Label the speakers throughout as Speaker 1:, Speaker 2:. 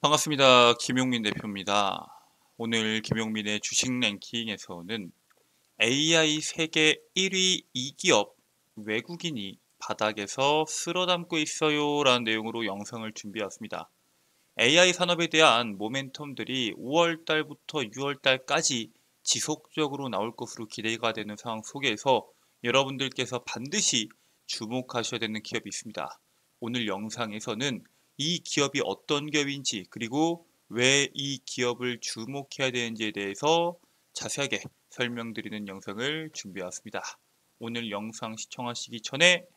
Speaker 1: 반갑습니다. 김용민 대표입니다. 오늘 김용민의 주식 랭킹에서는 AI 세계 1위 2기업 외국인이 바닥에서 쓸어담고 있어요 라는 내용으로 영상을 준비해왔습니다. AI 산업에 대한 모멘텀들이 5월 달부터 6월 달까지 지속적으로 나올 것으로 기대가 되는 상황 속에서 여러분들께서 반드시 주목하셔야 되는 기업이 있습니다. 오늘 영상에서는 이 기업이 어떤 기업인지 그리고 왜 이 기업을 주목해야 되는지에 대해서 자세하게 설명드리는 영상을 준비해왔습니다. 오늘 영상 시청하시기 전에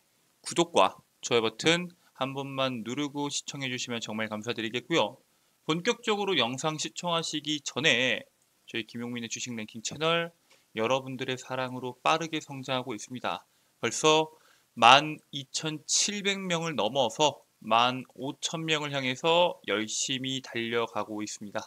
Speaker 1: 구독과 좋아요 버튼 한 번만 누르고 시청해 주시면 정말 감사드리겠고요. 본격적으로 영상 시청하시기 전에 저희 김용민의 주식 랭킹 채널 여러분들의 사랑으로 빠르게 성장하고 있습니다. 벌써 12,700명을 넘어서 15,000명을 향해서 열심히 달려가고 있습니다.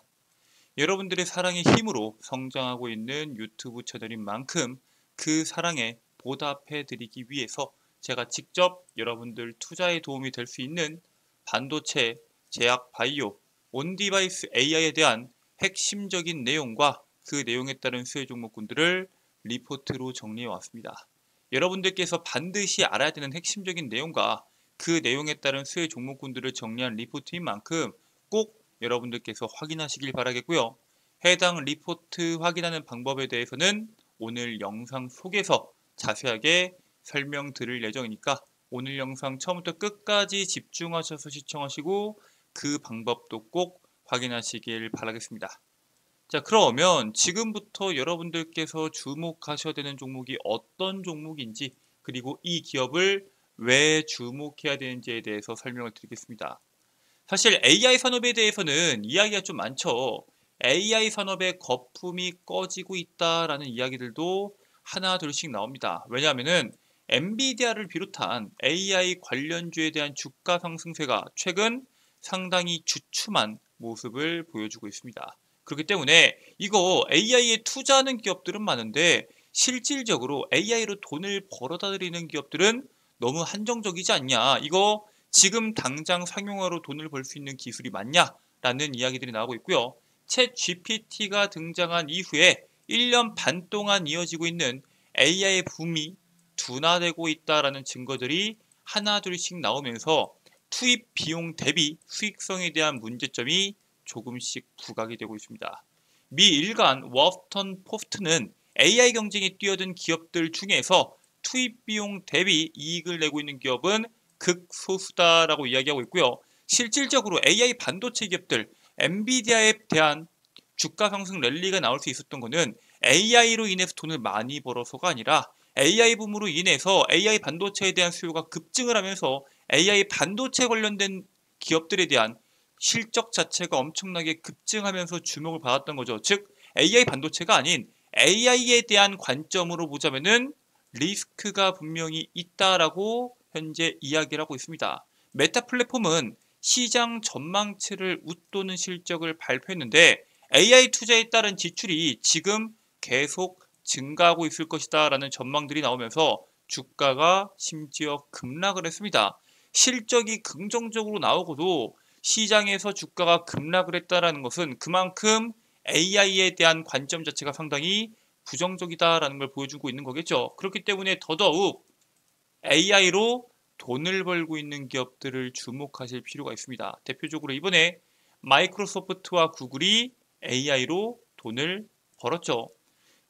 Speaker 1: 여러분들의 사랑의 힘으로 성장하고 있는 유튜브 채널인 만큼 그 사랑에 보답해 드리기 위해서 제가 직접 여러분들 투자에 도움이 될 수 있는 반도체, 제약 바이오, 온디바이스 AI에 대한 핵심적인 내용과 그 내용에 따른 수혜 종목군들을 리포트로 정리해 왔습니다. 여러분들께서 반드시 알아야 되는 핵심적인 내용과 그 내용에 따른 수혜 종목군들을 정리한 리포트인 만큼 꼭 여러분들께서 확인하시길 바라겠고요. 해당 리포트 확인하는 방법에 대해서는 오늘 영상 속에서 자세하게 설명드릴 예정이니까 오늘 영상 처음부터 끝까지 집중하셔서 시청하시고 그 방법도 꼭 확인하시길 바라겠습니다. 자, 그러면 지금부터 여러분들께서 주목하셔야 되는 종목이 어떤 종목인지 그리고 이 기업을 왜 주목해야 되는지에 대해서 설명을 드리겠습니다. 사실 AI 산업에 대해서는 이야기가 좀 많죠. AI 산업의 거품이 꺼지고 있다라는 이야기들도 하나 둘씩 나옵니다. 왜냐하면은 엔비디아를 비롯한 AI 관련주에 대한 주가 상승세가 최근 상당히 주춤한 모습을 보여주고 있습니다. 그렇기 때문에 이거 AI에 투자하는 기업들은 많은데 실질적으로 AI로 돈을 벌어다 들이는 기업들은 너무 한정적이지 않냐. 이거 지금 당장 상용화로 돈을 벌 수 있는 기술이 맞냐? 라는 이야기들이 나오고 있고요. 챗 GPT가 등장한 이후에 1년 반 동안 이어지고 있는 AI 붐이 둔화되고 있다라는 증거들이 하나 둘씩 나오면서 투입 비용 대비 수익성에 대한 문제점이 조금씩 부각이 되고 있습니다. 미 일간 워스턴 포스트는 AI 경쟁에 뛰어든 기업들 중에서 투입 비용 대비 이익을 내고 있는 기업은 극소수다라고 이야기하고 있고요. 실질적으로 AI 반도체 기업들, 엔비디아에 대한 주가 상승 랠리가 나올 수 있었던 것은 AI로 인해서 돈을 많이 벌어서가 아니라 AI 붐으로 인해서 AI 반도체에 대한 수요가 급증을 하면서 AI 반도체 관련된 기업들에 대한 실적 자체가 엄청나게 급증하면서 주목을 받았던 거죠. 즉 AI 반도체가 아닌 AI에 대한 관점으로 보자면은 리스크가 분명히 있다라고 현재 이야기를 하고 있습니다. 메타 플랫폼은 시장 전망치를 웃도는 실적을 발표했는데 AI 투자에 따른 지출이 지금 계속 증가하고 있을 것이다 라는 전망들이 나오면서 주가가 심지어 급락을 했습니다. 실적이 긍정적으로 나오고도 시장에서 주가가 급락을 했다는 것은 그만큼 AI에 대한 관점 자체가 상당히 부정적이다라는 걸 보여주고 있는 거겠죠. 그렇기 때문에 더더욱 AI로 돈을 벌고 있는 기업들을 주목하실 필요가 있습니다. 대표적으로 이번에 마이크로소프트와 구글이 AI로 돈을 벌었죠.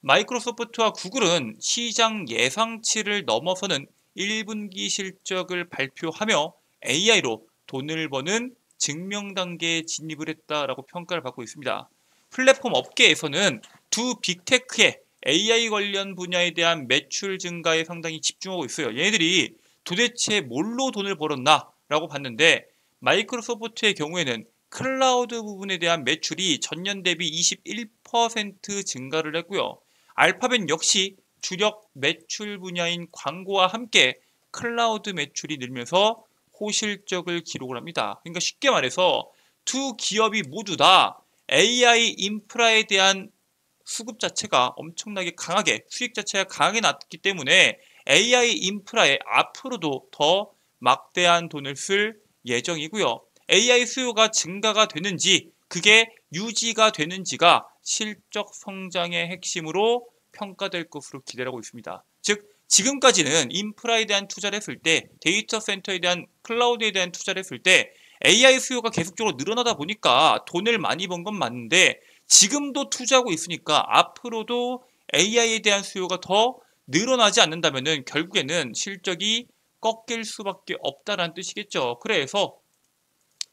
Speaker 1: 마이크로소프트와 구글은 시장 예상치를 넘어서는 1분기 실적을 발표하며 AI로 돈을 버는 증명 단계에 진입을 했다라고 평가를 받고 있습니다. 플랫폼 업계에서는 두 빅테크의 AI 관련 분야에 대한 매출 증가에 상당히 집중하고 있어요. 얘네들이 도대체 뭘로 돈을 벌었나? 라고 봤는데 마이크로소프트의 경우에는 클라우드 부분에 대한 매출이 전년 대비 21% 증가를 했고요. 알파벳 역시 주력 매출 분야인 광고와 함께 클라우드 매출이 늘면서 호실적을 기록을 합니다. 그러니까 쉽게 말해서 두 기업이 모두 다 AI 인프라에 대한 수급 자체가 엄청나게 강하게 수익 자체가 강하게 났기 때문에 AI 인프라에 앞으로도 더 막대한 돈을 쓸 예정이고요. AI 수요가 증가가 되는지, 그게 유지가 되는지가 실적 성장의 핵심으로 평가될 것으로 기대하고 있습니다. 즉, 지금까지는 인프라에 대한 투자를 했을 때, 데이터 센터에 대한 클라우드에 대한 투자를 했을 때 AI 수요가 계속적으로 늘어나다 보니까 돈을 많이 번 건 맞는데, 지금도 투자하고 있으니까 앞으로도 AI에 대한 수요가 더 늘어나지 않는다면은 결국에는 실적이 꺾일 수밖에 없다라는 뜻이겠죠. 그래서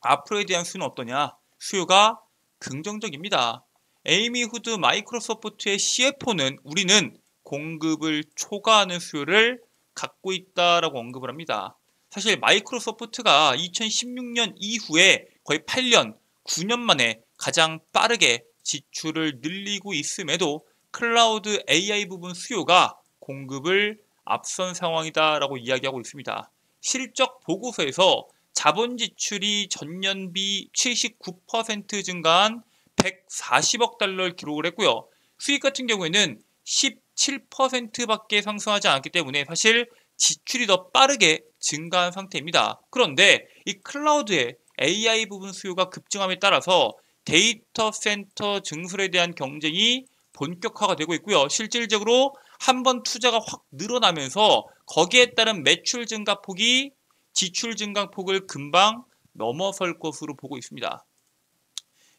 Speaker 1: 앞으로에 대한 수요는 어떠냐? 수요가 긍정적입니다. 에이미 후드 마이크로소프트의 CFO는 우리는 공급을 초과하는 수요를 갖고 있다라고 언급을 합니다. 사실 마이크로소프트가 2016년 이후에 거의 8년, 9년 만에 가장 빠르게 지출을 늘리고 있음에도 클라우드 AI 부분 수요가 공급을 앞선 상황이다라고 이야기하고 있습니다. 실적 보고서에서 자본 지출이 전년비 79% 증가한 140억 달러를 기록을 했고요. 수익 같은 경우에는 17%밖에 상승하지 않았기 때문에 사실 지출이 더 빠르게 증가한 상태입니다. 그런데 이 클라우드의 AI 부분 수요가 급증함에 따라서 데이터 센터 증설에 대한 경쟁이 본격화가 되고 있고요. 실질적으로 한번 투자가 확 늘어나면서 거기에 따른 매출 증가폭이 지출 증가폭을 금방 넘어설 것으로 보고 있습니다.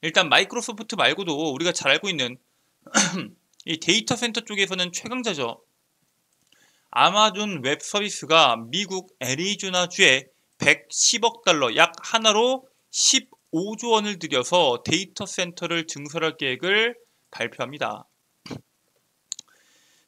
Speaker 1: 일단 마이크로소프트 말고도 우리가 잘 알고 있는 이 데이터 센터 쪽에서는 최강자죠. 아마존 웹 서비스가 미국 애리조나주에 110억 달러, 약 하나로 15조 원을 들여서 데이터 센터를 증설할 계획을 발표합니다.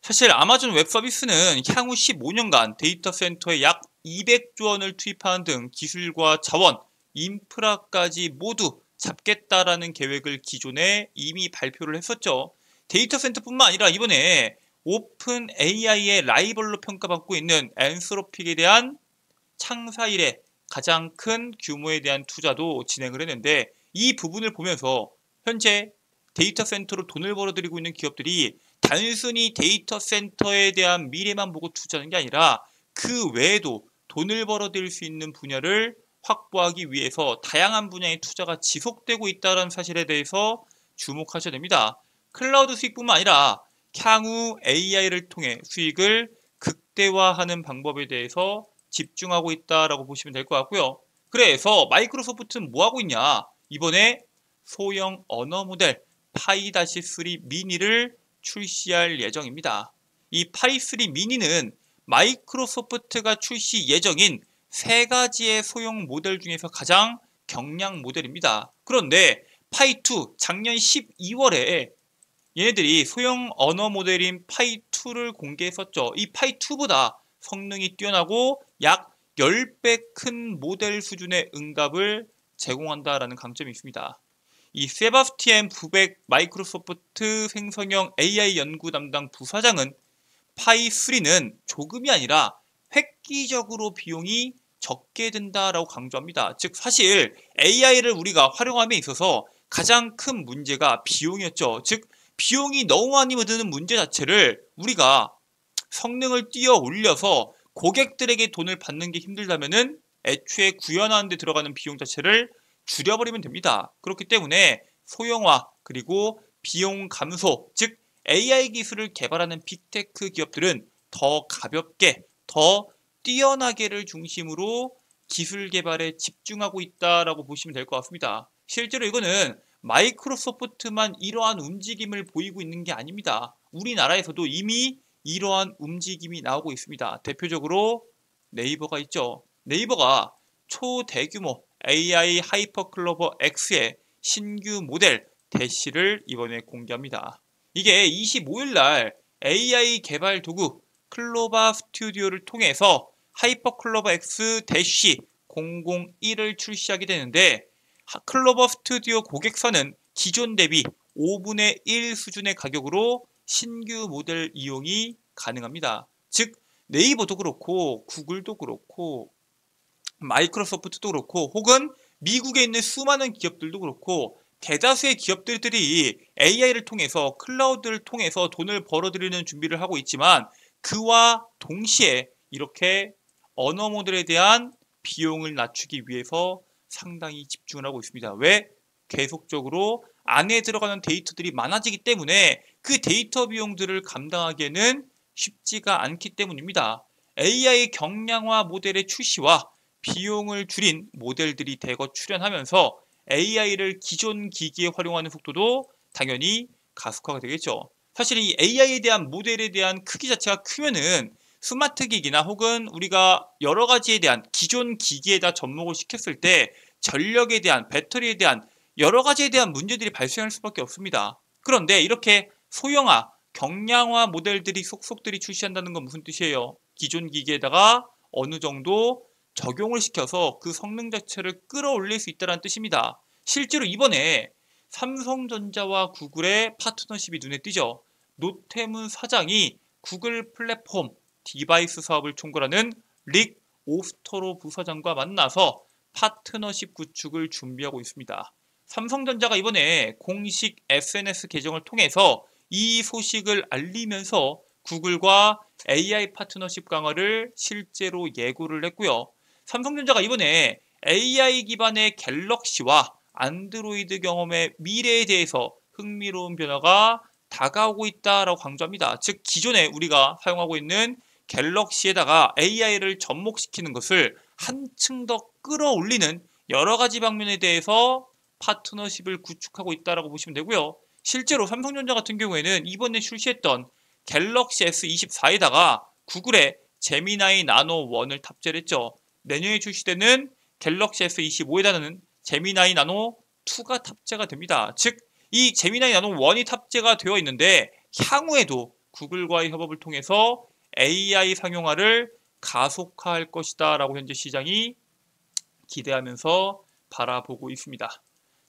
Speaker 1: 사실 아마존 웹 서비스는 향후 15년간 데이터 센터에 약 200조 원을 투입하는 등 기술과 자원, 인프라까지 모두 잡겠다라는 계획을 기존에 이미 발표를 했었죠. 데이터 센터뿐만 아니라 이번에 오픈 AI의 라이벌로 평가받고 있는 앤스로픽에 대한 창사 이래 가장 큰 규모에 대한 투자도 진행을 했는데, 이 부분을 보면서 현재 데이터 센터로 돈을 벌어들이고 있는 기업들이 단순히 데이터 센터에 대한 미래만 보고 투자하는 게 아니라 그 외에도 돈을 벌어들일 수 있는 분야를 확보하기 위해서 다양한 분야의 투자가 지속되고 있다는 사실에 대해서 주목하셔야 됩니다. 클라우드 수익뿐만 아니라 향후 AI를 통해 수익을 극대화하는 방법에 대해서 집중하고 있다라고 보시면 될 것 같고요. 그래서 마이크로소프트는 뭐 하고 있냐? 이번에 소형 언어 모델 파이-3 미니를 출시할 예정입니다. 이 파이3 미니는 마이크로소프트가 출시 예정인 3가지의 소형 모델 중에서 가장 경량 모델입니다. 그런데 파이2 작년 12월에 얘네들이 소형 언어 모델인 파이2를 공개했었죠. 이 파이2보다 성능이 뛰어나고 약 10배 큰 모델 수준의 응답을 제공한다라는 강점이 있습니다. 이 세바스티안 부백 마이크로소프트 생성형 AI 연구 담당 부사장은 파이3는 조금이 아니라 획기적으로 비용이 적게 든다라고 강조합니다. 즉 사실 AI를 우리가 활용함에 있어서 가장 큰 문제가 비용이었죠. 즉 비용이 너무 많이 드는 문제 자체를 우리가 성능을 뛰어 올려서 고객들에게 돈을 받는 게 힘들다면은 애초에 구현하는 데 들어가는 비용 자체를 줄여버리면 됩니다. 그렇기 때문에 소형화 그리고 비용 감소, 즉 AI 기술을 개발하는 빅테크 기업들은 더 가볍게, 더 뛰어나게를 중심으로 기술 개발에 집중하고 있다라고 보시면 될 것 같습니다. 실제로 이거는 마이크로소프트만 이러한 움직임을 보이고 있는 게 아닙니다. 우리나라에서도 이미 이러한 움직임이 나오고 있습니다. 대표적으로 네이버가 있죠. 네이버가 초대규모 AI 하이퍼클로버 X의 신규 모델 대시를 이번에 공개합니다. 이게 25일 날 AI 개발 도구 클로바 스튜디오를 통해서 하이퍼클로버 X 대시 001을 출시하게 되는데, 클로버 스튜디오 고객선은 기존 대비 5분의 1 수준의 가격으로 신규 모델 이용이 가능합니다. 즉 네이버도 그렇고 구글도 그렇고 마이크로소프트도 그렇고 혹은 미국에 있는 수많은 기업들도 그렇고 대다수의 기업들이 AI를 통해서 클라우드를 통해서 돈을 벌어들이는 준비를 하고 있지만, 그와 동시에 이렇게 언어 모델에 대한 비용을 낮추기 위해서 상당히 집중을 하고 있습니다. 왜? 계속적으로 안에 들어가는 데이터들이 많아지기 때문에 그 데이터 비용들을 감당하기에는 쉽지가 않기 때문입니다. AI 경량화 모델의 출시와 비용을 줄인 모델들이 대거 출현하면서 AI를 기존 기기에 활용하는 속도도 당연히 가속화가 되겠죠. 사실 이 AI에 대한 모델에 대한 크기 자체가 크면은 스마트 기기나 혹은 우리가 여러 가지에 대한 기존 기기에다 접목을 시켰을 때 전력에 대한, 배터리에 대한 여러 가지에 대한 문제들이 발생할 수밖에 없습니다. 그런데 이렇게 소형화, 경량화 모델들이 속속들이 출시한다는 건 무슨 뜻이에요? 기존 기기에다가 어느 정도 적용을 시켜서 그 성능 자체를 끌어올릴 수 있다는 뜻입니다. 실제로 이번에 삼성전자와 구글의 파트너십이 눈에 띄죠. 노태문 사장이 구글 플랫폼 디바이스 사업을 총괄하는 릭 오스터로 부사장과 만나서 파트너십 구축을 준비하고 있습니다. 삼성전자가 이번에 공식 SNS 계정을 통해서 이 소식을 알리면서 구글과 AI 파트너십 강화를 실제로 예고를 했고요. 삼성전자가 이번에 AI 기반의 갤럭시와 안드로이드 경험의 미래에 대해서 흥미로운 변화가 다가오고 있다라고 강조합니다. 즉 기존에 우리가 사용하고 있는 갤럭시에다가 AI를 접목시키는 것을 한층 더 끌어올리는 여러 가지 방면에 대해서 파트너십을 구축하고 있다라고 보시면 되고요. 실제로 삼성전자 같은 경우에는 이번에 출시했던 갤럭시 S24에다가 구글의 제미나이 나노 1을 탑재를 했죠. 내년에 출시되는 갤럭시 S25에다는 제미나이 나노 2가 탑재가 됩니다. 즉 이 제미나이 나노 1이 탑재가 되어 있는데 향후에도 구글과의 협업을 통해서 AI 상용화를 가속화할 것이다 라고 현재 시장이 기대하면서 바라보고 있습니다.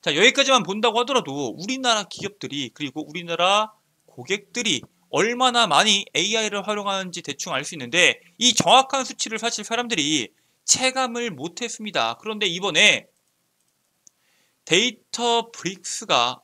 Speaker 1: 자, 여기까지만 본다고 하더라도 우리나라 기업들이 그리고 우리나라 고객들이 얼마나 많이 AI를 활용하는지 대충 알 수 있는데 이 정확한 수치를 사실 사람들이 체감을 못했습니다. 그런데 이번에 데이터 브릭스가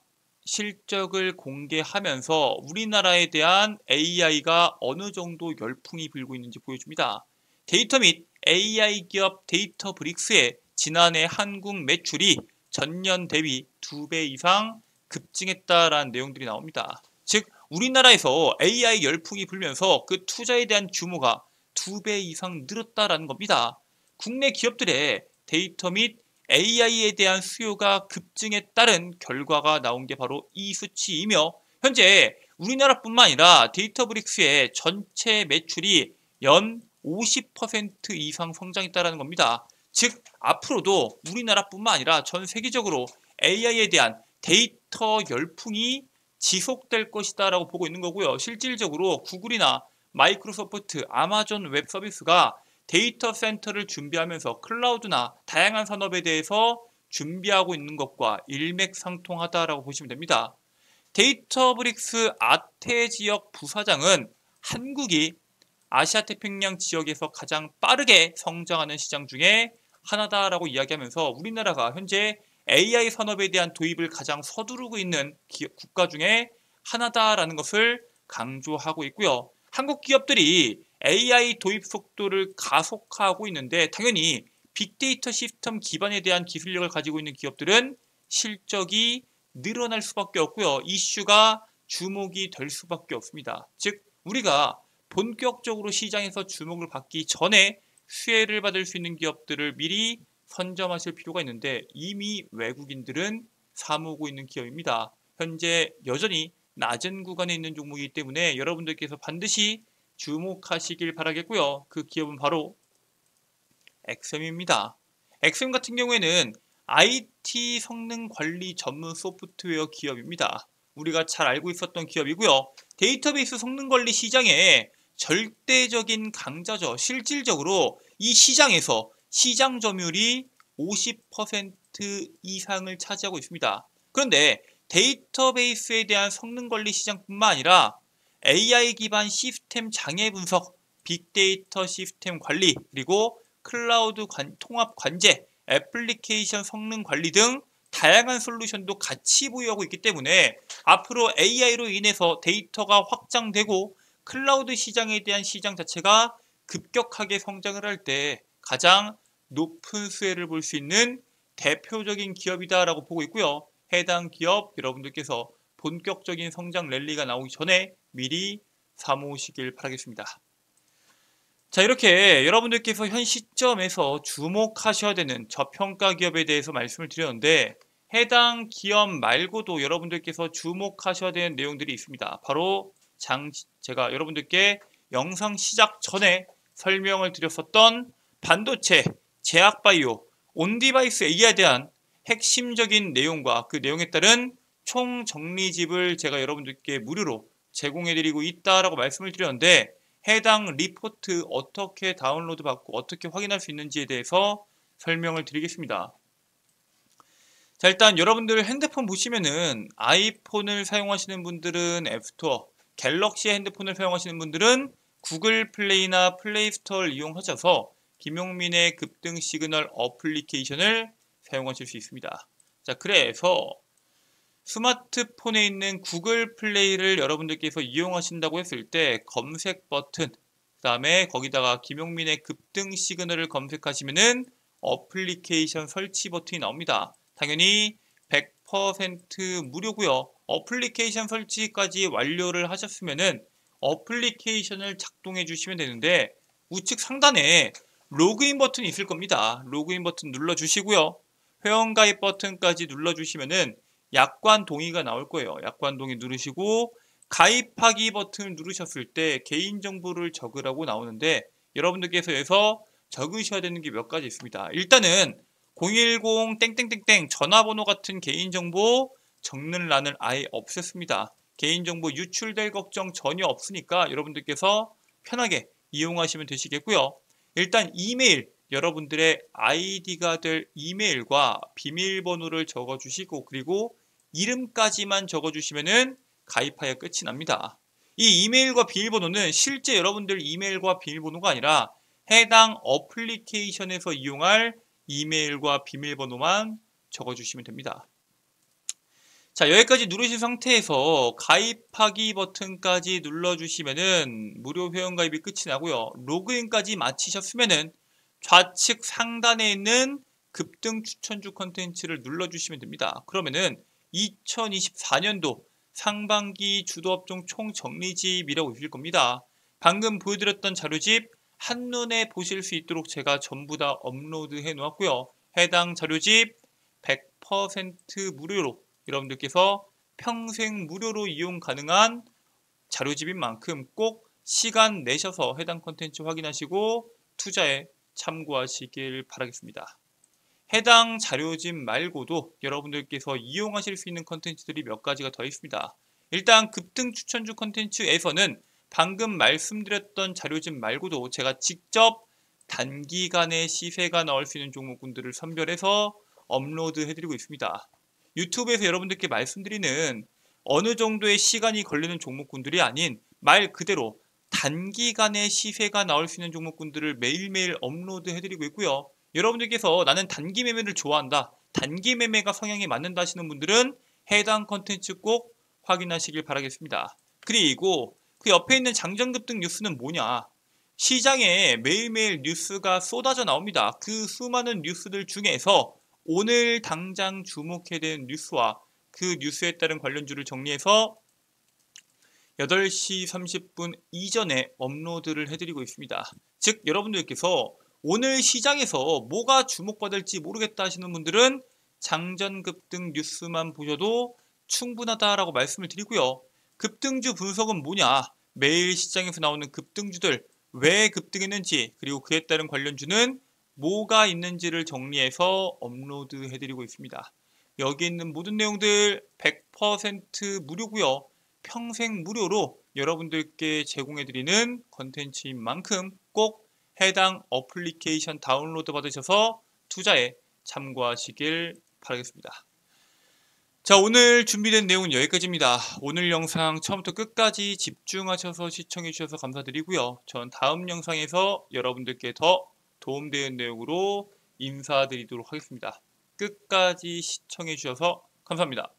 Speaker 1: 실적을 공개하면서 우리나라에 대한 AI가 어느 정도 열풍이 불고 있는지 보여줍니다. 데이터 및 AI 기업 데이터 브릭스의 지난해 한국 매출이 전년 대비 2배 이상 급증했다라는 내용들이 나옵니다. 즉 우리나라에서 AI 열풍이 불면서 그 투자에 대한 규모가 2배 이상 늘었다라는 겁니다. 국내 기업들의 데이터 및 AI에 대한 수요가 급증에 따른 결과가 나온 게 바로 이 수치이며 현재 우리나라뿐만 아니라 데이터브릭스의 전체 매출이 연 50% 이상 성장했다는 겁니다. 즉 앞으로도 우리나라뿐만 아니라 전 세계적으로 AI에 대한 데이터 열풍이 지속될 것이다 라고 보고 있는 거고요. 실질적으로 구글이나 마이크로소프트, 아마존 웹 서비스가 데이터 센터를 준비하면서 클라우드나 다양한 산업에 대해서 준비하고 있는 것과 일맥상통하다라고 보시면 됩니다. 데이터브릭스 아태 지역 부사장은 한국이 아시아 태평양 지역에서 가장 빠르게 성장하는 시장 중에 하나다라고 이야기하면서 우리나라가 현재 AI 산업에 대한 도입을 가장 서두르고 있는 국가 중에 하나다라는 것을 강조하고 있고요. 한국 기업들이 AI 도입 속도를 가속화하고 있는데 당연히 빅데이터 시스템 기반에 대한 기술력을 가지고 있는 기업들은 실적이 늘어날 수밖에 없고요. 이슈가 주목이 될 수밖에 없습니다. 즉 우리가 본격적으로 시장에서 주목을 받기 전에 수혜를 받을 수 있는 기업들을 미리 선점하실 필요가 있는데 이미 외국인들은 사모으고 있는 기업입니다. 현재 여전히 낮은 구간에 있는 종목이기 때문에 여러분들께서 반드시 주목하시길 바라겠고요. 그 기업은 바로 엑셈입니다. 엑셈 같은 경우에는 IT 성능 관리 전문 소프트웨어 기업입니다. 우리가 잘 알고 있었던 기업이고요. 데이터베이스 성능 관리 시장에 절대적인 강자죠. 실질적으로 이 시장에서 시장 점유율이 50% 이상을 차지하고 있습니다. 그런데 데이터베이스에 대한 성능 관리 시장뿐만 아니라 AI 기반 시스템 장애 분석, 빅데이터 시스템 관리, 그리고 클라우드 통합 관제, 애플리케이션 성능 관리 등 다양한 솔루션도 같이 보유하고 있기 때문에 앞으로 AI로 인해서 데이터가 확장되고 클라우드 시장에 대한 시장 자체가 급격하게 성장을 할 때 가장 높은 수혜를 볼 수 있는 대표적인 기업이다라고 보고 있고요. 해당 기업 여러분들께서 본격적인 성장 랠리가 나오기 전에 미리 사모으시길 바라겠습니다. 자, 이렇게 여러분들께서 현 시점에서 주목하셔야 되는 저평가 기업에 대해서 말씀을 드렸는데, 해당 기업 말고도 여러분들께서 주목하셔야 되는 내용들이 있습니다. 바로 제가 여러분들께 영상 시작 전에 설명을 드렸었던 반도체, 제약바이오, 온디바이스 AI에 대한 핵심적인 내용과 그 내용에 따른 총 정리집을 제가 여러분들께 무료로 제공해드리고 있다라고 말씀을 드렸는데, 해당 리포트 어떻게 다운로드 받고 어떻게 확인할 수 있는지에 대해서 설명을 드리겠습니다. 자, 일단 여러분들 핸드폰 보시면은 아이폰을 사용하시는 분들은 앱스토어, 갤럭시 핸드폰을 사용하시는 분들은 구글 플레이나 플레이스토어를 이용하셔서 김용민의 급등 시그널 어플리케이션을 사용하실 수 있습니다. 자, 그래서 스마트폰에 있는 구글 플레이를 여러분들께서 이용하신다고 했을 때 검색 버튼, 그 다음에 거기다가 김용민의 급등 시그널을 검색하시면은 어플리케이션 설치 버튼이 나옵니다. 당연히 100% 무료고요. 어플리케이션 설치까지 완료를 하셨으면은 어플리케이션을 작동해 주시면 되는데, 우측 상단에 로그인 버튼이 있을 겁니다. 로그인 버튼 눌러주시고요. 회원가입 버튼까지 눌러주시면은 약관 동의가 나올 거예요. 약관 동의 누르시고 가입하기 버튼을 누르셨을 때 개인정보를 적으라고 나오는데, 여러분들께서 여기서 적으셔야 되는 게 몇 가지 있습니다. 일단은 010 땡땡땡땡 전화번호 같은 개인정보 적는 란을 아예 없앴습니다. 개인정보 유출될 걱정 전혀 없으니까 여러분들께서 편하게 이용하시면 되시겠고요. 일단 이메일, 여러분들의 아이디가 될 이메일과 비밀번호를 적어주시고, 그리고 이름까지만 적어주시면은 가입하여 끝이 납니다. 이 이메일과 비밀번호는 실제 여러분들 이메일과 비밀번호가 아니라 해당 어플리케이션에서 이용할 이메일과 비밀번호만 적어주시면 됩니다. 자, 여기까지 누르신 상태에서 가입하기 버튼까지 눌러주시면은 무료 회원가입이 끝이 나고요. 로그인까지 마치셨으면은 좌측 상단에 있는 급등 추천주 컨텐츠를 눌러주시면 됩니다. 그러면은 2024년도 상반기 주도업종 총정리집이라고 보실 겁니다. 방금 보여드렸던 자료집 한눈에 보실 수 있도록 제가 전부 다 업로드해 놓았고요. 해당 자료집 100% 무료로 여러분들께서 평생 무료로 이용 가능한 자료집인 만큼 꼭 시간 내셔서 해당 콘텐츠 확인하시고 투자에 참고하시길 바라겠습니다. 해당 자료집 말고도 여러분들께서 이용하실 수 있는 콘텐츠들이 몇 가지가 더 있습니다. 일단 급등 추천주 콘텐츠에서는 방금 말씀드렸던 자료집 말고도 제가 직접 단기간에 시세가 나올 수 있는 종목군들을 선별해서 업로드 해드리고 있습니다. 유튜브에서 여러분들께 말씀드리는 어느 정도의 시간이 걸리는 종목군들이 아닌 말 그대로 단기간에 시세가 나올 수 있는 종목군들을 매일매일 업로드 해드리고 있고요. 여러분들께서 나는 단기 매매를 좋아한다, 단기 매매가 성향에 맞는다 하시는 분들은 해당 컨텐츠 꼭 확인하시길 바라겠습니다. 그리고 그 옆에 있는 장전급등 뉴스는 뭐냐? 시장에 매일매일 뉴스가 쏟아져 나옵니다. 그 수많은 뉴스들 중에서 오늘 당장 주목해야 되는 뉴스와 그 뉴스에 따른 관련주를 정리해서 8시 30분 이전에 업로드를 해드리고 있습니다. 즉 여러분들께서 오늘 시장에서 뭐가 주목받을지 모르겠다 하시는 분들은 장전급등 뉴스만 보셔도 충분하다라고 말씀을 드리고요. 급등주 분석은 뭐냐? 매일 시장에서 나오는 급등주들 왜 급등했는지, 그리고 그에 따른 관련주는 뭐가 있는지를 정리해서 업로드 해드리고 있습니다. 여기 있는 모든 내용들 100% 무료고요. 평생 무료로 여러분들께 제공해드리는 컨텐츠인 만큼 꼭 해당 어플리케이션 다운로드 받으셔서 투자에 참고하시길 바라겠습니다. 자, 오늘 준비된 내용은 여기까지입니다. 오늘 영상 처음부터 끝까지 집중하셔서 시청해 주셔서 감사드리고요. 전 다음 영상에서 여러분들께 더 도움되는 내용으로 인사드리도록 하겠습니다. 끝까지 시청해 주셔서 감사합니다.